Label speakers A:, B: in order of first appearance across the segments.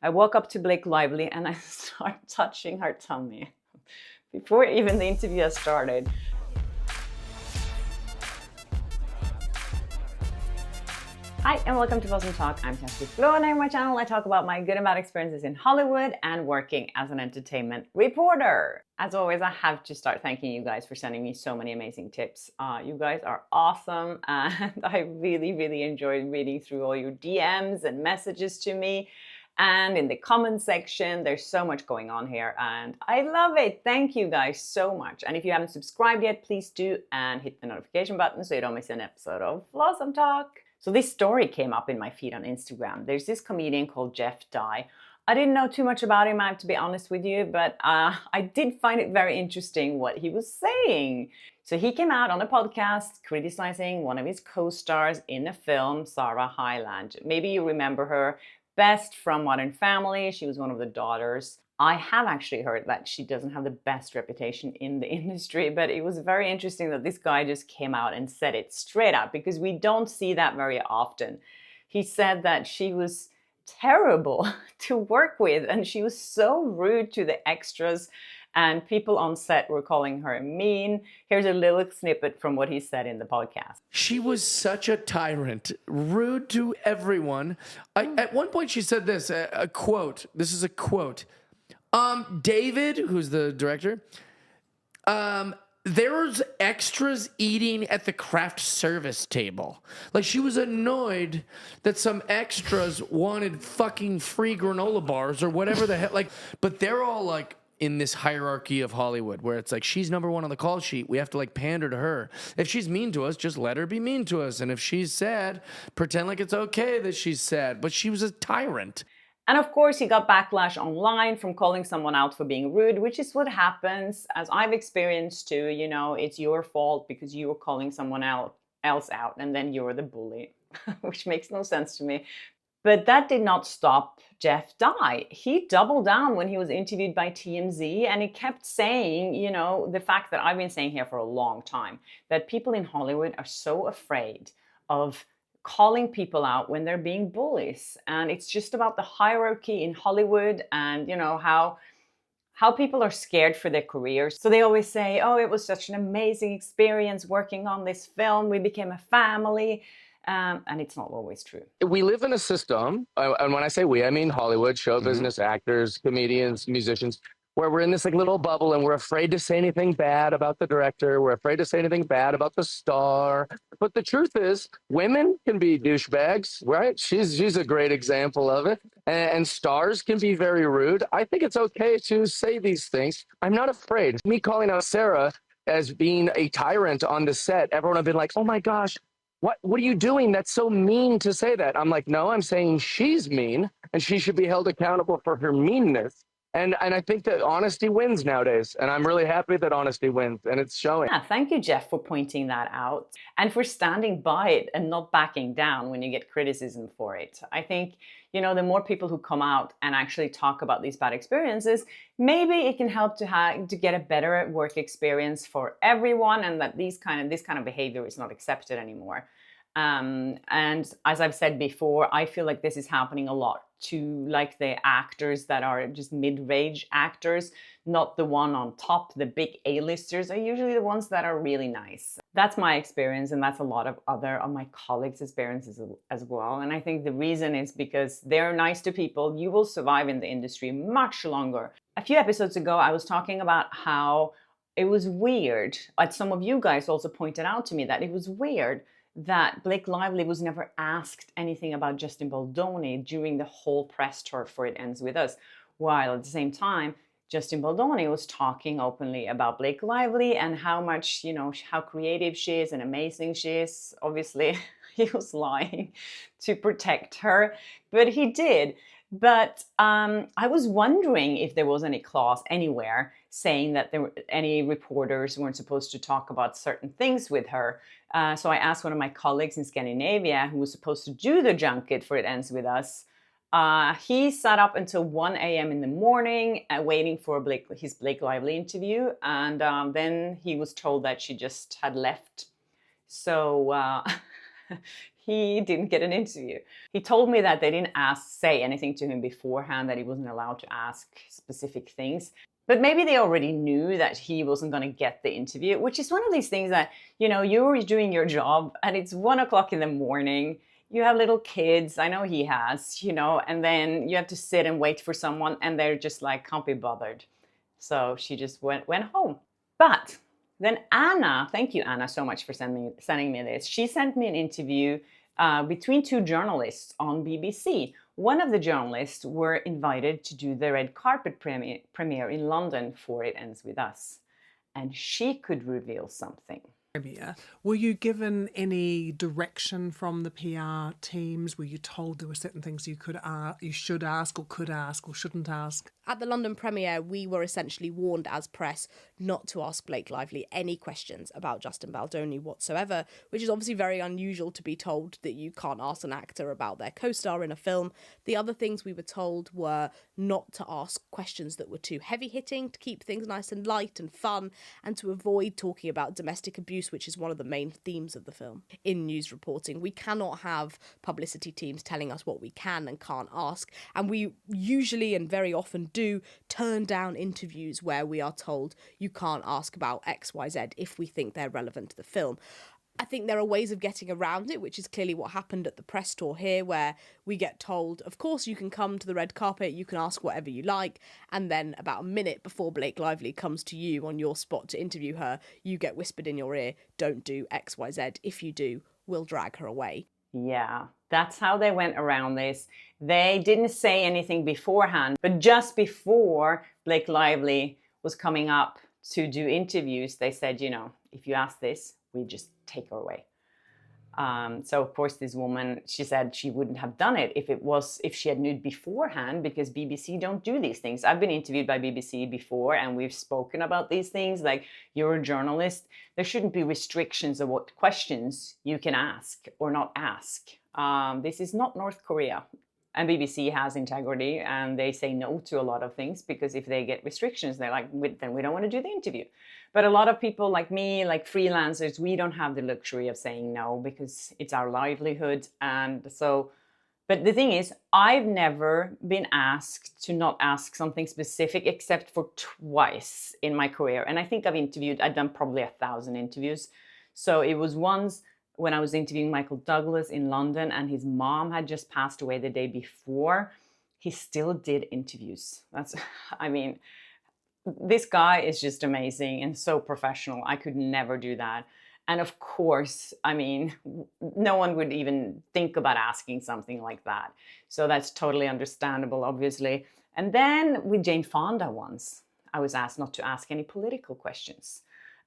A: I walk up to Blake Lively and I start touching her tummy before even the interview has started. Hi and welcome to Awesome Talk. I'm Kjersti Flaa, and on my channel I talk about my good and bad experiences in Hollywood and working as an entertainment reporter. As always, I have to start thanking you guys for sending me so many amazing tips. You guys are awesome, and I really enjoyed reading through all your DMs and messages to me. And in the comment section, there's so much going on here and I love it. Thank you guys so much. And if you haven't subscribed yet, please do and hit the notification button so you don't miss an episode of Awesome Talk. So this story came up in my feed on Instagram. There's this comedian called Jeff Dye. I didn't know too much about him, I have to be honest with you, but I did find it very interesting what he was saying. So he came out on a podcast criticizing one of his co-stars in a film, Sarah Hyland. Maybe you remember her best from Modern Family. She was one of the daughters. I have actually heard that she doesn't have the best reputation in the industry, but it was very interesting that this guy just came out and said it straight out because we don't see that very often. He said that she was terrible to work with and she was so rude to the extras and people on set were calling her mean. Here's a little snippet from what he said in the podcast.
B: She was such a tyrant, rude to everyone. At one point she said this, a quote. This is a quote. David, who's the director, there's extras eating at the craft service table. Like, she was annoyed that some extras wanted fucking free granola bars or whatever the hell. Like, but they're all like in this hierarchy of Hollywood where it's like, she's number one on the call sheet. We have to like pander to her. If she's mean to us, just let her be mean to us. And if she's sad, pretend like it's okay that she's sad. But she was a tyrant.
A: And of course, he got backlash online from calling someone out for being rude, which is what happens, as I've experienced too. You know, it's your fault because you were calling someone else out and then you're the bully, which makes no sense to me. But that did not stop Jeff Dye. He doubled down when he was interviewed by TMZ and he kept saying, you know, the fact that I've been saying here for a long time, that people in Hollywood are so afraid of calling people out when they're being bullies. And it's just about the hierarchy in Hollywood and, you know, how people are scared for their careers. So they always say, oh, it was such an amazing experience working on this film. We became a family. And it's not always true.
C: We live in a system, and when I say we, I mean Hollywood, show business, actors, comedians, musicians, where we're in this like little bubble and we're afraid to say anything bad about the director. We're afraid to say anything bad about the star. But the truth is, women can be douchebags, right? She's a great example of it. And stars can be very rude. I think it's okay to say these things. I'm not afraid. Me calling out Sarah as being a tyrant on the set, everyone have been like, oh my gosh, what are you doing? That's so mean to say that. I'm like, no, I'm saying she's mean and she should be held accountable for her meanness. And I think that honesty wins nowadays. And I'm really happy that honesty wins and it's showing.
A: Yeah, thank you, Jeff, for pointing that out and for standing by it and not backing down when you get criticism for it. I think, you know, the more people who come out and actually talk about these bad experiences, maybe it can help to get a better work experience for everyone and that this kind of behavior is not accepted anymore. And as I've said before, I feel like this is happening a lot to like the actors that are just mid-range actors, not the one on top. The big A-listers are usually the ones that are really nice. That's my experience, and that's a lot of my colleagues' experiences as well. And I think the reason is because they're nice to people. You will survive in the industry much longer. A few episodes ago, I was talking about how it was weird. Like some of you guys also pointed out to me that it was weird that Blake Lively was never asked anything about Justin Baldoni during the whole press tour for It Ends With Us, while at the same time, Justin Baldoni was talking openly about Blake Lively and how much, you know, how creative she is and amazing she is. Obviously, he was lying to protect her, but he did. But I was wondering if there was any clause anywhere saying that any reporters weren't supposed to talk about certain things with her. So I asked one of my colleagues in Scandinavia who was supposed to do the junket for It Ends With Us. He sat up until 1 a.m. in the morning waiting for his Blake Lively interview. And then he was told that she just had left. So he didn't get an interview. He told me that they didn't say anything to him beforehand, that he wasn't allowed to ask specific things. But maybe they already knew that he wasn't going to get the interview, which is one of these things that, you know, you're doing your job and it's 1 o'clock in the morning. You have little kids, I know he has, you know, and then you have to sit and wait for someone and they're just like, can't be bothered. So she just went home. But then Anna, thank you Anna so much for sending me this. She sent me an interview between 2 journalists on BBC. One of the journalists were invited to do the red carpet premiere in London for It Ends With Us. And she could reveal something.
D: Were you given any direction from the PR teams? Were you told there were certain things you should ask or could ask or shouldn't ask?
E: At the London premiere, we were essentially warned as press not to ask Blake Lively any questions about Justin Baldoni whatsoever, which is obviously very unusual to be told that you can't ask an actor about their co-star in a film. The other things we were told were not to ask questions that were too heavy-hitting, to keep things nice and light and fun, and to avoid talking about domestic abuse, which is one of the main themes of the film. In news reporting, we cannot have publicity teams telling us what we can and can't ask, and we usually and very often do turn down interviews where we are told you can't ask about XYZ if we think they're relevant to the film. I think there are ways of getting around it, which is clearly what happened at the press tour here, where we get told, of course, you can come to the red carpet, you can ask whatever you like, and then about a minute before Blake Lively comes to you on your spot to interview her, you get whispered in your ear, don't do XYZ. If you do, we'll drag her away.
A: Yeah, that's how they went around this. They didn't say anything beforehand, but just before Blake Lively was coming up to do interviews, they said, you know, if you ask this, we just take her away. So of course this woman, she said she wouldn't have done it if she had knew beforehand, because BBC don't do these things. I've been interviewed by BBC before and we've spoken about these things, like, you're a journalist, there shouldn't be restrictions of what questions you can ask or not ask. This is not North Korea. And BBC has integrity and they say no to a lot of things, because if they get restrictions, they're like, then we don't want to do the interview. But a lot of people like me, like freelancers, we don't have the luxury of saying no because it's our livelihood. And so, but the thing is, I've never been asked to not ask something specific except for twice in my career. And I think I've done probably 1,000 interviews. So it was once when I was interviewing Michael Douglas in London and his mom had just passed away the day before. He still did interviews. This guy is just amazing and so professional. I could never do that. And of course, no one would even think about asking something like that. So that's totally understandable, obviously. And then with Jane Fonda once, I was asked not to ask any political questions.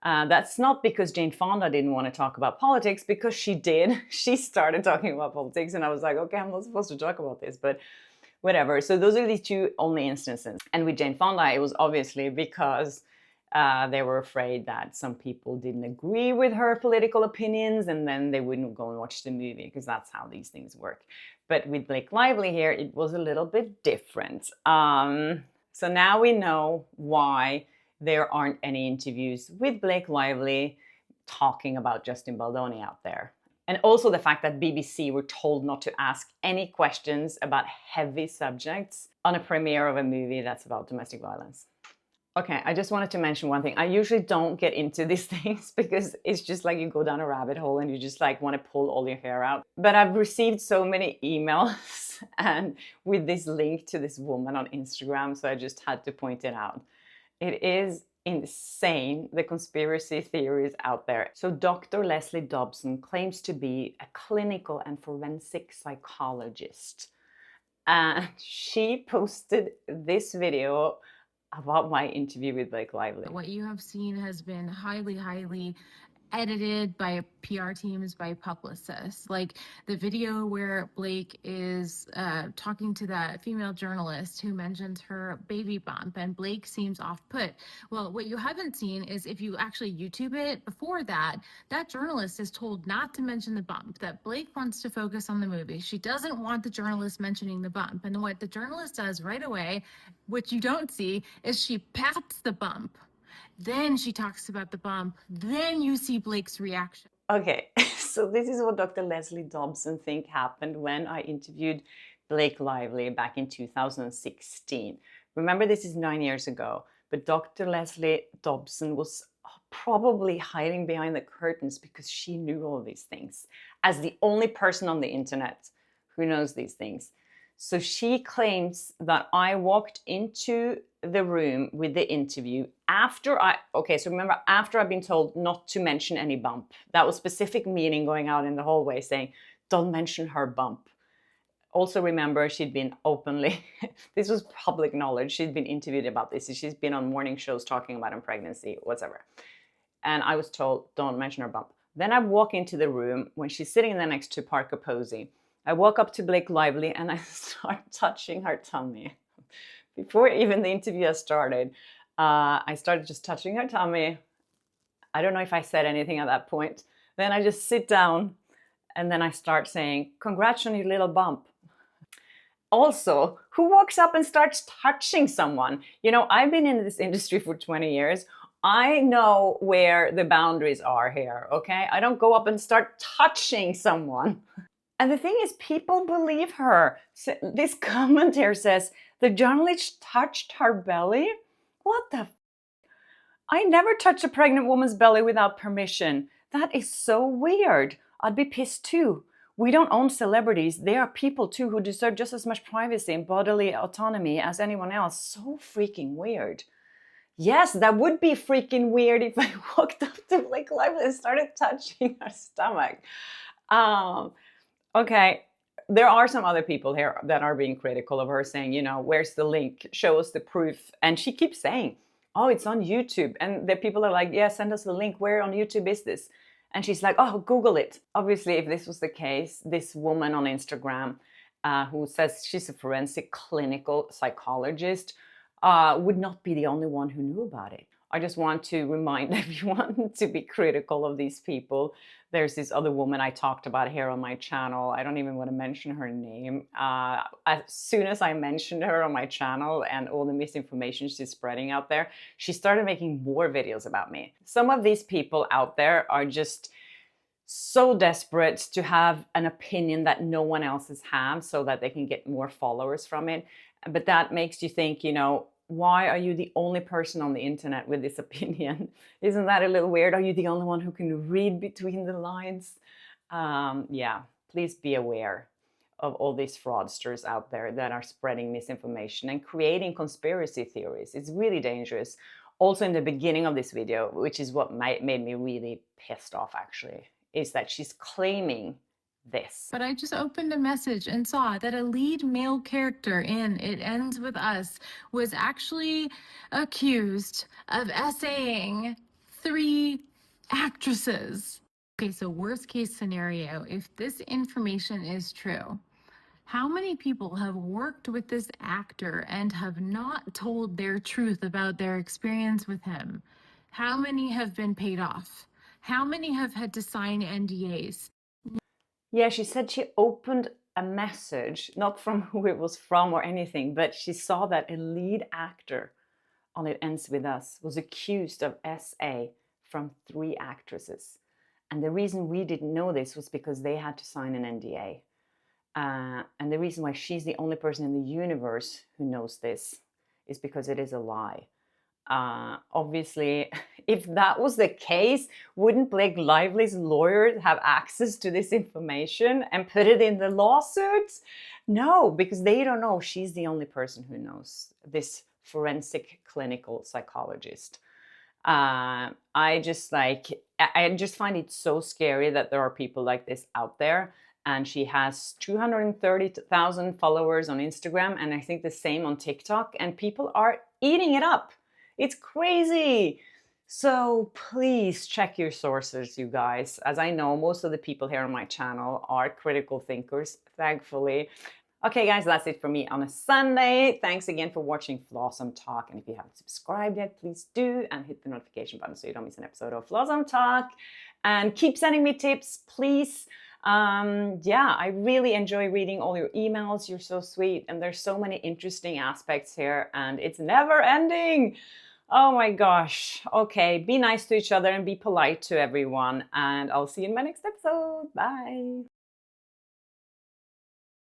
A: That's not because Jane Fonda didn't want to talk about politics, because she did. She started talking about politics and I was like, okay, I'm not supposed to talk about this, but whatever. So those are the 2 only instances. And with Jane Fonda, it was obviously because they were afraid that some people didn't agree with her political opinions and then they wouldn't go and watch the movie, because that's how these things work. But with Blake Lively here, it was a little bit different. So now we know why there aren't any interviews with Blake Lively talking about Justin Baldoni out there. And also the fact that BBC were told not to ask any questions about heavy subjects on a premiere of a movie that's about domestic violence. Okay, I just wanted to mention one thing. I usually don't get into these things because it's just like you go down a rabbit hole and you just like want to pull all your hair out. But I've received so many emails and with this link to this woman on Instagram, so I just had to point it out. It is insane, the conspiracy theories out there. So Dr. Leslie Dobson claims to be a clinical and forensic psychologist. And she posted this video about my interview with Blake Lively.
F: What you have seen has been highly, highly edited by PR teams, by publicists. Like the video where Blake is talking to that female journalist who mentions her baby bump, and Blake seems off-put. Well, what you haven't seen is if you actually YouTube it, before that, that journalist is told not to mention the bump, that Blake wants to focus on the movie. She doesn't want the journalist mentioning the bump. And what the journalist does right away, which you don't see, is she pats the bump. Then she talks about the bump. Then you see Blake's reaction.
A: Okay, so this is what Dr. Leslie Dobson think happened when I interviewed Blake Lively back in 2016. Remember, this is 9 years ago, but Dr. Leslie Dobson was probably hiding behind the curtains because she knew all these things as the only person on the internet who knows these things. So she claims that I walked into the room with the interview after so remember, after I've been told not to mention any bump. That was specific meaning going out in the hallway saying, don't mention her bump. Also remember, she'd been openly, this was public knowledge, she'd been interviewed about this. She's been on morning shows talking about her pregnancy, whatever. And I was told, don't mention her bump. Then I walk into the room when she's sitting there next to Parker Posey. I walk up to Blake Lively and I start touching her tummy. Before even the interview has started, I started just touching her tummy. I don't know if I said anything at that point. Then I just sit down and then I start saying, congrats on your little bump. Also, who walks up and starts touching someone? You know, I've been in this industry for 20 years. I know where the boundaries are here, okay? I don't go up and start touching someone. And the thing is, people believe her. So this comment here says, the journalist touched her belly? What the I never touch a pregnant woman's belly without permission. That is so weird. I'd be pissed too. We don't own celebrities. They are people too who deserve just as much privacy and bodily autonomy as anyone else. So freaking weird. Yes, that would be freaking weird if I walked up to Blake Lively and started touching her stomach. Okay, there are some other people here that are being critical of her, saying, you know, where's the link? Show us the proof. And she keeps saying, oh, it's on YouTube. And the people are like, yeah, send us the link. Where on YouTube is this? And she's like, oh, Google it. Obviously, if this was the case, this woman on Instagram who says she's a forensic clinical psychologist would not be the only one who knew about it. I just want to remind everyone to be critical of these people. There's this other woman I talked about here on my channel. I don't even want to mention her name. As soon as I mentioned her on my channel and all the misinformation she's spreading out there, she started making more videos about me. Some of these people out there are just so desperate to have an opinion that no one else has so that they can get more followers from it. But that makes you think, you know, why are you the only person on the internet with this opinion? Isn't that a little weird? Are you the only one who can read between the lines? Yeah, please be aware of all these fraudsters out there that are spreading misinformation and creating conspiracy theories. It's really dangerous. Also in the beginning of this video, which is what made me really pissed off actually, is that she's claiming this.
F: But I just opened a message and saw that a lead male character in It Ends With Us was actually accused of essaying 3 actresses. Okay, so worst case scenario, if this information is true, how many people have worked with this actor and have not told their truth about their experience with him? How many have been paid off? How many have had to sign NDAs?
A: Yeah, she said she opened a message, not from who it was from or anything, but she saw that a lead actor on It Ends With Us was accused of SA from 3 actresses. And the reason we didn't know this was because they had to sign an NDA. And the reason why she's the only person in the universe who knows this is because it is a lie. Obviously, if that was the case, wouldn't Blake Lively's lawyer have access to this information and put it in the lawsuits? No, because they don't know. She's the only person who knows, this forensic clinical psychologist. I just find it so scary that there are people like this out there. And she has 230,000 followers on Instagram, and I think the same on TikTok, and people are eating it up. It's crazy. So please check your sources, you guys. As I know, most of the people here on my channel are critical thinkers, thankfully. Okay, guys, that's it for me on a Sunday. Thanks again for watching Flawsome Talk. And if you haven't subscribed yet, please do, and hit the notification button so you don't miss an episode of Flawsome Talk. And keep sending me tips, please. Yeah, I really enjoy reading all your emails. You're so sweet, and there's so many interesting aspects here, and it's never ending. Oh my gosh. Okay, be nice to each other and be polite to everyone. And I'll see you in my next episode. Bye.